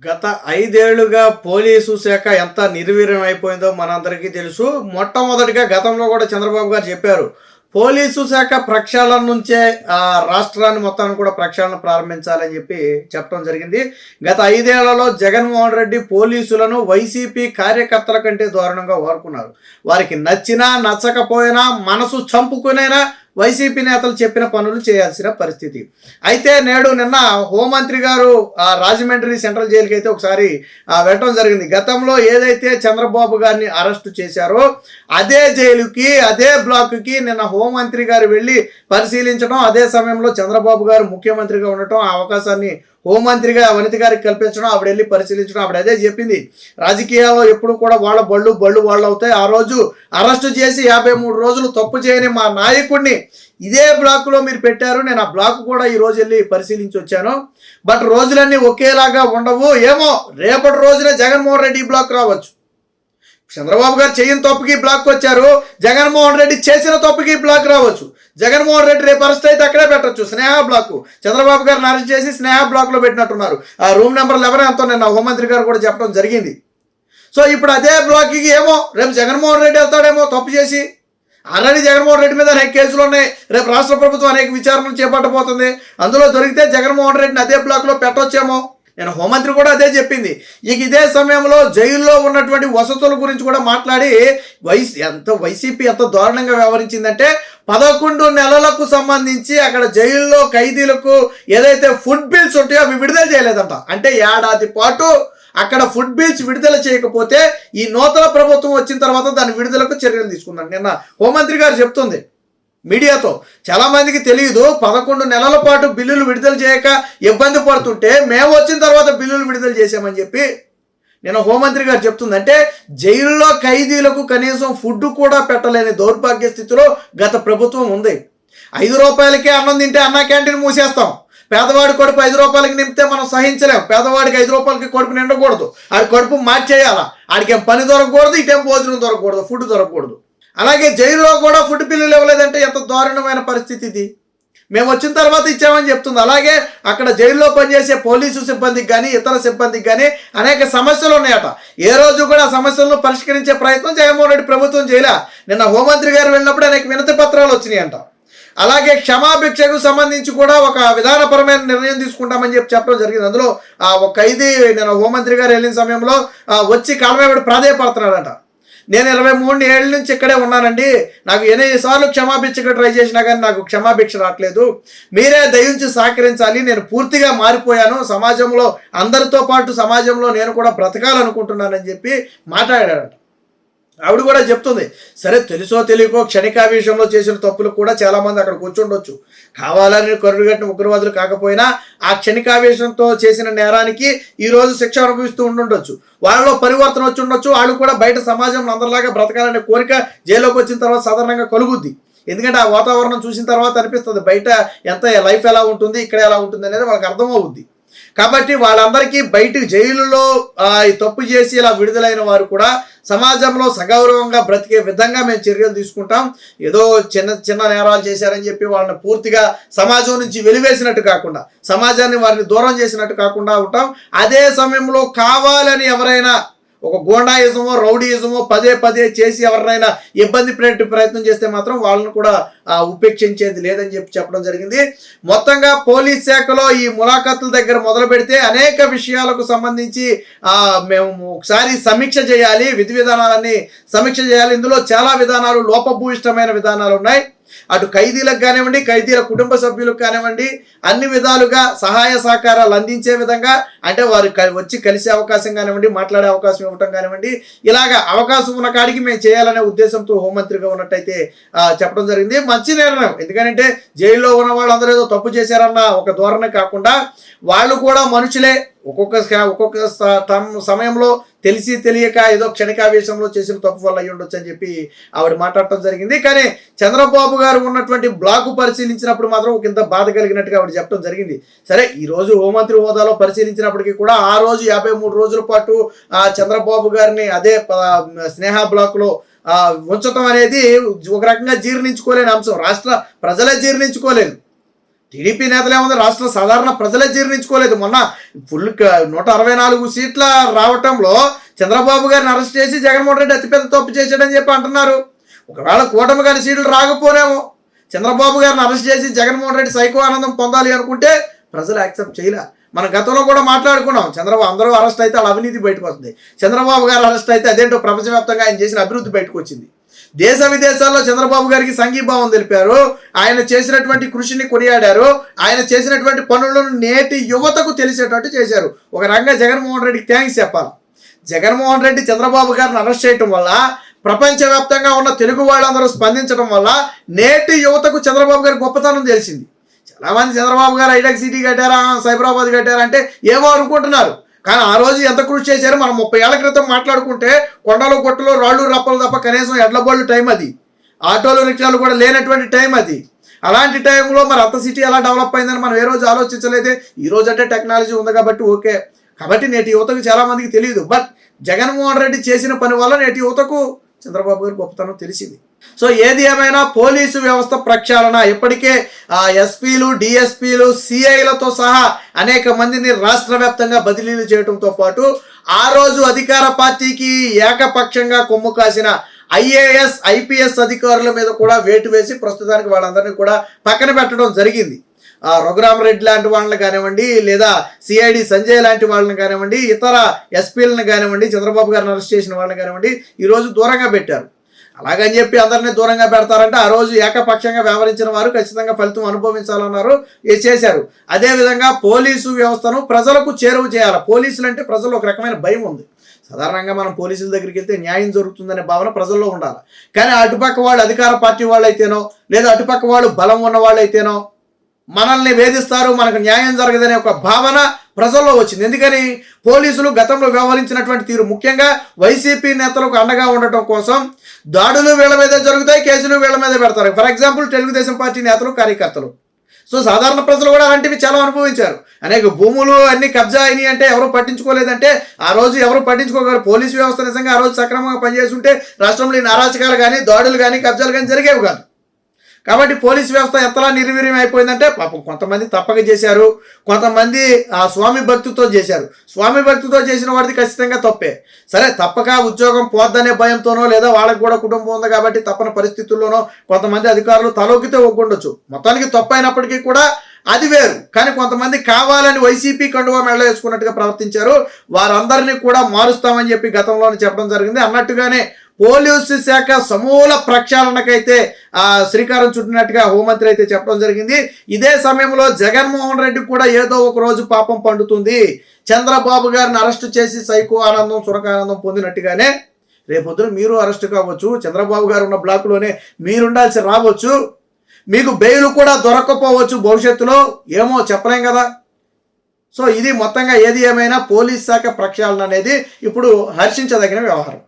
గత 5 ఏళ్లుగా పోలీసు శాఖ ఎంత నిర్వీర్యం అయిపోయిందో మనందరికీ తెలుసు. మొట్టమొదటిగా గతంలో కూడా చంద్రబాబు గారు చెప్పారు. పోలీసు శాఖ ప్రక్షాళన నుంచే రాష్ట్రాన్ని మొత్తాన్ని కూడా ప్రక్షాళన ప్రారంభించాలని చెప్పడం జరిగింది. గత 5 ఏళ్లలో జగన్మోహన్ రెడ్డి పోలీసులను వైసీపీ కార్యకర్తల కంటే దారుణంగా వాడుకున్నారు. వారికి నచ్చినా నచ్చకపోయినా మనసు చంపుకునేనా వైసీపీ నేతలు చెప్పిన పనులు చేయాల్సిన పరిస్థితి. అయితే నిన్న హోంమంత్రి గారు రాజమండ్రి సెంట్రల్ జైలుకి అయితే ఒకసారి వెళ్ళడం జరిగింది. గతంలో ఏదైతే చంద్రబాబు గారిని అరెస్టు చేశారో అదే జైలుకి అదే బ్లాక్కి నిన్న హోంమంత్రి గారు వెళ్ళి పరిశీలించడం, అదే సమయంలో చంద్రబాబు గారు ముఖ్యమంత్రిగా ఉండటం, ఆ అవకాశాన్ని హోంమంత్రిగా వనిత గారికి కల్పించడం, ఆవిడ వెళ్ళి పరిశీలించడం. ఆవిడ అదే చెప్పింది, రాజకీయాల్లో ఎప్పుడు కూడా వాళ్ళ బళ్ళు వాళ్ళు అవుతాయి. ఆ రోజు అరెస్టు చేసి 53 రోజులు తప్పు చేయని మా నాయకుడిని ఇదే బ్లాక్లో మీరు పెట్టారు. నేను ఆ బ్లాక్ కూడా ఈ రోజు వెళ్ళి పరిశీలించి వచ్చాను. బట్ రోజులన్నీ ఒకేలాగా ఉండవు. ఏమో రేపటి రోజున జగన్మోహన్ రెడ్డి ఈ బ్లాక్ రావచ్చు. చంద్రబాబు గారు చేయని తప్పుకి బ్లాక్ వచ్చారు, జగన్మోహన్ రెడ్డి చేసిన తప్పుకి బ్లాక్ రావచ్చు. జగన్మోహన్ రెడ్డి రేపు అరెస్ట్ అయితే అక్కడే పెట్టచ్చు, స్నేహ బ్లాక్. చంద్రబాబు గారిని అరెస్ట్ చేసి స్నేహ బ్లాక్లో పెట్టినట్టున్నారు. ఆ రూమ్ నెంబర్ 11 ఎంతో నిన్న హోంమంత్రి గారు కూడా చెప్పడం జరిగింది. సో ఇప్పుడు అదే బ్లాక్కి ఏమో రేపు జగన్మోహన్ రెడ్డి వెళ్తాడేమో తప్పు చేసి. ఆల్రెడీ జగన్మోహన్ రెడ్డి మీద అనేక కేసులు ఉన్నాయి. రేపు రాష్ట్ర ప్రభుత్వం అనేక విచారణలు చేపట్టబోతుంది. అందులో దొరికితే జగన్మోహన్ రెడ్డిని అదే బ్లాక్లో పెట్టొచ్చేమో. నేను హోంమంత్రి కూడా అదే చెప్పింది. ఇదే సమయంలో జైల్లో ఉన్నటువంటి వసతుల గురించి కూడా మాట్లాడి వైసీపీ ఎంత దారుణంగా వ్యవహరించిందంటే 11 నెలలకు సంబంధించి అక్కడ జైల్లో ఖైదీలకు ఏదైతే ఫుడ్ బిల్స్ ఉంటాయో అవి విడుదల చేయలేదంట. అంటే ఏడాది పాటు అక్కడ ఫుడ్ బిల్స్ విడుదల చేయకపోతే ఈ నూతన ప్రభుత్వం వచ్చిన తర్వాత దాని విడుదలకు చర్యలు తీసుకున్నాను. నిన్న హోంమంత్రి గారు చెప్తుంది మీడియాతో. చాలామందికి తెలియదు, 11 నెలల పాటు బిల్లులు విడుదల చేయక ఇబ్బంది పడుతుంటే మేము వచ్చిన తర్వాత బిల్లులు విడుదల చేసామని చెప్పి నేను హోంమంత్రి గారు చెప్తుంది. అంటే జైల్లో ఖైదీలకు కనీసం ఫుడ్ కూడా పెట్టలేని దౌర్భాగ్య స్థితిలో గత ప్రభుత్వం ఉంది. 5 రూపాయలకే అన్నం తింటే అన్నా క్యాంటీన్ మూసేస్తాం. పేదవాడి కడుపు 5 రూపాయలకి నింపితే మనం సహించలేం. పేదవాడికి 5 రూపాయలకి కడుపు నిండకూడదు, ఆడి కడుపు మార్చేయాలా. ఆడికేం పని దొరకకూడదు, ఇటేం భోజనం దొరకకూడదు, ఫుడ్ దొరకకూడదు. అలాగే జైల్లో కూడా ఫుడ్ బిల్లులు ఇవ్వలేదంటే ఎంత దారుణమైన పరిస్థితి ఇది. మేము వచ్చిన తర్వాత ఇచ్చామని చెప్తుంది. అలాగే అక్కడ జైల్లో పనిచేసే పోలీసు సిబ్బందికి కానీ ఇతర సిబ్బందికి కానీ అనేక సమస్యలు ఉన్నాయట. ఏ రోజు కూడా ఆ సమస్యలను పరిష్కరించే ప్రయత్నం జగన్మోహన్ రెడ్డి ప్రభుత్వం చేయలే. నిన్న హోంమంత్రి గారు వెళ్ళినప్పుడు అనేక వినతి పత్రాలు వచ్చినాయంట. అలాగే క్షమాభిక్షకు సంబంధించి కూడా ఒక విధానపరమైన నిర్ణయం తీసుకుంటామని చెప్పడం జరిగింది. అందులో ఒక ఖైదీ నేను హోంమంత్రి గారు వెళ్ళిన సమయంలో వచ్చి కాలమేపడి ప్రాధేయపడుతున్నాడంట. నేను 23 ఏళ్ళ నుంచి ఇక్కడే ఉన్నానండి, నాకు 8 సార్లు క్షమాభిక్షకు ట్రై చేసినా కానీ నాకు క్షమాభిక్ష రావట్లేదు, మీరే దయించి సహకరించాలి, నేను పూర్తిగా మారిపోయాను, సమాజంలో అందరితో పాటు సమాజంలో నేను కూడా బ్రతకాలనుకుంటున్నానని చెప్పి మాట్లాడాడట. ఆవిడ కూడా చెప్తుంది, సరే తెలుసో తెలియకో క్షణికావేశంలో చేసిన తప్పులు కూడా చాలామంది అక్కడ కూర్చుండొచ్చు. కావాలని కరుడుగట్టిన ఉగ్రవాదులు కాకపోయినా ఆ క్షణికావేశంతో చేసిన నేరానికి ఈరోజు శిక్ష అనుభవిస్తూ ఉండుండొచ్చు. వాళ్ళలో పరివర్తన వచ్చి ఉండొచ్చు. వాళ్ళు కూడా బయట సమాజంలో అందరిలాగా బ్రతకాలనే కోరిక జైల్లోకి వచ్చిన తర్వాత సాధారణంగా కలుగుద్ది. ఎందుకంటే ఆ వాతావరణం చూసిన తర్వాత అనిపిస్తుంది బయట ఎంత లైఫ్ ఎలా ఉంటుంది, ఇక్కడ ఎలా ఉంటుంది అనేది వాళ్ళకి అర్థమవుద్ది. కాబట్టి వాళ్ళందరికీ బయట జైలులో ఈ తప్పు చేసి ఇలా విడుదలైన వారు కూడా సమాజంలో సగౌరవంగా బ్రతికే విధంగా మేము చర్యలు తీసుకుంటాం. ఏదో చిన్న నేరాలు చేశారని చెప్పి వాళ్ళని పూర్తిగా సమాజం నుంచి వెలివేసినట్టు కాకుండా, సమాజాన్ని వారిని దూరం చేసినట్టు కాకుండా ఉంటాం. అదే సమయంలో కావాలని ఎవరైనా ఒక గోండాయిజమో రౌడీయిజమో పదే చేసి ఎవరినైనా ఇబ్బంది పెట్టే ప్రయత్నం చేస్తే మాత్రం వాళ్ళని కూడా ఉపేక్షించేది లేదని చెప్పడం జరిగింది. మొత్తంగా పోలీస్ శాఖలో ఈ ములాఖాతుల దగ్గర మొదలు పెడితే అనేక విషయాలకు సంబంధించి మేము ఒకసారి సమీక్ష చేయాలి, విధి విధానాలన్నీ సమీక్ష చేయాలి. ఇందులో చాలా విధానాలు లోపభూయిష్టమైన విధానాలు ఉన్నాయి. అటు ఖైదీలకు కానివ్వండి, ఖైదీల కుటుంబ సభ్యులకు కానివ్వండి, అన్ని విధాలుగా సహాయ సహకారాలు అందించే విధంగా, అంటే వారు వచ్చి కలిసే అవకాశం కానివ్వండి, మాట్లాడే అవకాశం ఇవ్వటం కానివ్వండి, ఇలాగా అవకాశం ఉన్న కాడికి మేము చేయాలనే ఉద్దేశంతో హోంమంత్రిగా ఉన్నట్టయితే చెప్పడం జరిగింది. మంచి నిర్ణయం. ఎందుకంటే జైల్లో ఉన్న వాళ్ళందరూ ఏదో తప్పు చేశారన్న ఒక ధోరణి కాకుండా వాళ్ళు కూడా మనుషులే. ఒక్కొక్క సమయంలో తెలిసి తెలియక ఏదో క్షణికావేశంలో చేసిన తప్పు వల్ల అయ్యి ఉండొచ్చు అని చెప్పి ఆవిడ మాట్లాడటం జరిగింది. కానీ చంద్రబాబు గారు ఉన్నటువంటి బ్లాక్ పరిశీలించినప్పుడు మాత్రం ఒక ఇంత బాధ కలిగినట్టుగా ఆవిడ చెప్పడం జరిగింది. సరే, ఈరోజు హోంమంత్రి హోదాలో పరిశీలించినప్పటికీ కూడా ఆ రోజు 53 రోజుల పాటు చంద్రబాబు గారిని అదే స్నేహ బ్లాక్లో ఉంచడం అనేది ఒక రకంగా జీర్ణించుకోలేని అంశం. రాష్ట్ర ప్రజలే జీర్ణించుకోలేదు. టీడీపీ నేతలు ఏముంది, రాష్ట్ర సాధారణ ప్రజలే జీర్ణించుకోలేదు. మొన్న ఫుల్ 164 సీట్ల రావటంలో చంద్రబాబు గారిని అరెస్ట్ చేసి జగన్మోహన్ రెడ్డి అతిపెద్ద తప్పు చేశాడని చెప్పి అంటున్నారు. ఒకవేళ కూటమి గారి సీట్లు రాకపోనేమో, చంద్రబాబు గారిని అరెస్ట్ చేసి జగన్మోహన్ రెడ్డి సైకో ఆనందం పొందాలి అనుకుంటే ప్రజలు యాక్సెప్ట్ చేయలే. మన గతంలో కూడా మాట్లాడుకున్నాం, చంద్రబాబు అందరూ అరెస్ట్ అయితే వాళ్ళ అవినీతి బయటకు వస్తుంది, చంద్రబాబు గారు అరెస్ట్ అయితే అదేంటో ప్రపంచవ్యాప్తంగా ఆయన చేసిన అభివృద్ధి బయటకు వచ్చింది. దేశ విదేశాల్లో చంద్రబాబు గారికి సంఘీభావం తెలిపారు, ఆయన చేసినటువంటి కృషిని కొనియాడారు, ఆయన చేసినటువంటి పనులను నేటి యువతకు తెలిసేటట్టు చేశారు. ఒక రకంగా జగన్మోహన్ రెడ్డికి థ్యాంక్స్ చెప్పాలి. జగన్మోహన్ రెడ్డి చంద్రబాబు గారిని అరెస్ట్ చేయటం వల్ల, ప్రపంచవ్యాప్తంగా ఉన్న తెలుగు వాళ్ళందరూ స్పందించడం వల్ల నేటి యువతకు చంద్రబాబు గారి గొప్పతనం తెలిసింది. చాలామంది చంద్రబాబు గారు ఐడెక్ సిటీ కట్టారా, సైబరాబాద్ కట్టారా అంటే ఏమో అనుకుంటున్నారు. కానీ ఆ రోజు ఎంత కృషి చేశారో మనం 30 ఏళ్ల క్రితం మాట్లాడుకుంటే కొండలు కొట్టులు రాళ్ళు రప్పలు తప్ప కనీసం ఎడ్ల బళ్ళు టైం అది, ఆటోలు రిక్షాలు కూడా లేనటువంటి టైం అది. అలాంటి టైంలో మరి అంత సిటీ ఎలా డెవలప్ అయిందని మనం ఏ రోజు ఆలోచించలేదే. ఈ రోజు అంటే టెక్నాలజీ ఉంది కాబట్టి ఓకే, కాబట్టి నేటి యువతకు చాలామందికి తెలియదు. బట్ జగన్మోహన్ రెడ్డి చేసిన పని వల్ల నేటి యువతకు చంద్రబాబు గారి గొప్పతనం తెలిసింది. సో ఏది ఏమైనా పోలీసు వ్యవస్థ ప్రక్షాళన, ఇప్పటికే ఎస్పీలు, డిఎస్పీలు, సిఐలతో సహా అనేక మందిని రాష్ట్ర వ్యాప్తంగా బదిలీలు చేయడంతో పాటు ఆ రోజు అధికార పార్టీకి ఏకపక్షంగా కొమ్ము కాసిన ఐఏఎస్, ఐపీఎస్ అధికారుల మీద కూడా వేటు వేసి ప్రస్తుతానికి వాళ్ళందరినీ కూడా పక్కన పెట్టడం జరిగింది. రఘురామరెడ్డి లాంటి వాళ్ళని కానివ్వండి, లేదా సిఐడి సంజయ్ లాంటి వాళ్ళని కానివ్వండి, ఇతర ఎస్పీలను కానివ్వండి, చంద్రబాబు గారిని అరెస్ట్ చేసిన వాళ్ళని కానివ్వండి, ఈరోజు దూరంగా పెట్టారు. అలాగని చెప్పి అందరినీ దూరంగా పెడతారంటే ఆ రోజు ఏకపక్షంగా వ్యవహరించిన వారు ఖచ్చితంగా ఫలితం అనుభవించాలన్నారు, చేశారు. అదేవిధంగా పోలీసు వ్యవస్థను ప్రజలకు చేరువ చేయాలి. పోలీసులు అంటే ప్రజల్లో ఒక రకమైన భయం ఉంది. సాధారణంగా మనం పోలీసుల దగ్గరికి వెళ్తే న్యాయం జరుగుతుందనే భావన ప్రజల్లో ఉండాలి. కానీ అటుపక్క వాళ్ళు అధికార పార్టీ వాళ్ళు అయితేనో, లేదా అటుపక్క వాళ్ళు బలం ఉన్న వాళ్ళు అయితేనో మనల్ని వేధిస్తారు, మనకు న్యాయం జరగదనే ఒక భావన ప్రజల్లో వచ్చింది. ఎందుకని పోలీసులు గతంలో వ్యవహరించినటువంటి తీరు, ముఖ్యంగా వైసీపీ నేతలకు అండగా ఉండటం కోసం దాడులు వీళ్ళ మీద జరుగుతాయి, కేసులు వీళ్ళ మీద పెడతారు. ఫర్ ఎగ్జాంపుల్ తెలుగుదేశం పార్టీ నేతలు, కార్యకర్తలు. సో సాధారణ ప్రజలు కూడా అలాంటివి చాలా అనుభవించారు. అనేక భూములు అన్ని కబ్జా అయినాయి అంటే ఎవరు పట్టించుకోలేదంటే ఆ రోజు ఎవరు పట్టించుకోగలరు. పోలీసు వ్యవస్థ నిజంగా ఆ రోజు సక్రమంగా పనిచేస్తుంటే రాష్ట్రంలో నారాచకాలు కానీ, దాడులు కానీ, కబ్జాలు కానీ జరిగేవి కాదు. కాబట్టి పోలీసు వ్యవస్థ ఎంతలా నిర్వీర్యం అయిపోయిందంటే పాపం కొంతమంది తప్పక చేశారు, కొంతమంది ఆ స్వామి భక్తితో చేశారు. స్వామి భక్తితో చేసిన వాడిది ఖచ్చితంగా తప్పే. సరే, తప్పక ఉద్యోగం పోద్దనే భయంతోనో, లేదా వాళ్ళకి కూడా కుటుంబం ఉంది కాబట్టి తప్పని పరిస్థితుల్లోనో కొంతమంది అధికారులు తలొక్కితే ఒగ్గుండొచ్చు. మొత్తానికి తప్పు అయినప్పటికీ కూడా అది వేరు. కానీ కొంతమంది కావాలని వైసీపీ కండువా మెళ్ళ వేసుకున్నట్టుగా ప్రవర్తించారు. వారందరినీ కూడా మారుస్తామని చెప్పి గతంలోనే చెప్పడం జరిగింది. అన్నట్టుగానే పోలీసు శాఖ సమూల ప్రక్షాళనకైతే శ్రీకారం చుట్టినట్టుగా హోంమంత్రి అయితే చెప్పడం జరిగింది. ఇదే సమయంలో జగన్మోహన్ రెడ్డి కూడా ఏదో ఒక రోజు పాపం పండుతుంది. చంద్రబాబు గారిని అరెస్టు చేసి సైకో ఆనందం, సురకానందం పొందినట్టుగానే రేపొద్దున మీరు అరెస్ట్ కావచ్చు, చంద్రబాబు గారు ఉన్న బ్లాక్లోనే మీరుండాల్సి రావచ్చు, మీకు బెయిల్ కూడా దొరక్కపోవచ్చు భవిష్యత్తులో, ఏమో చెప్పలేం కదా. సో ఇది మొత్తంగా ఏది ఏమైనా పోలీస్ శాఖ ప్రక్షాళన అనేది ఇప్పుడు హర్షించదగిన వ్యవహారం.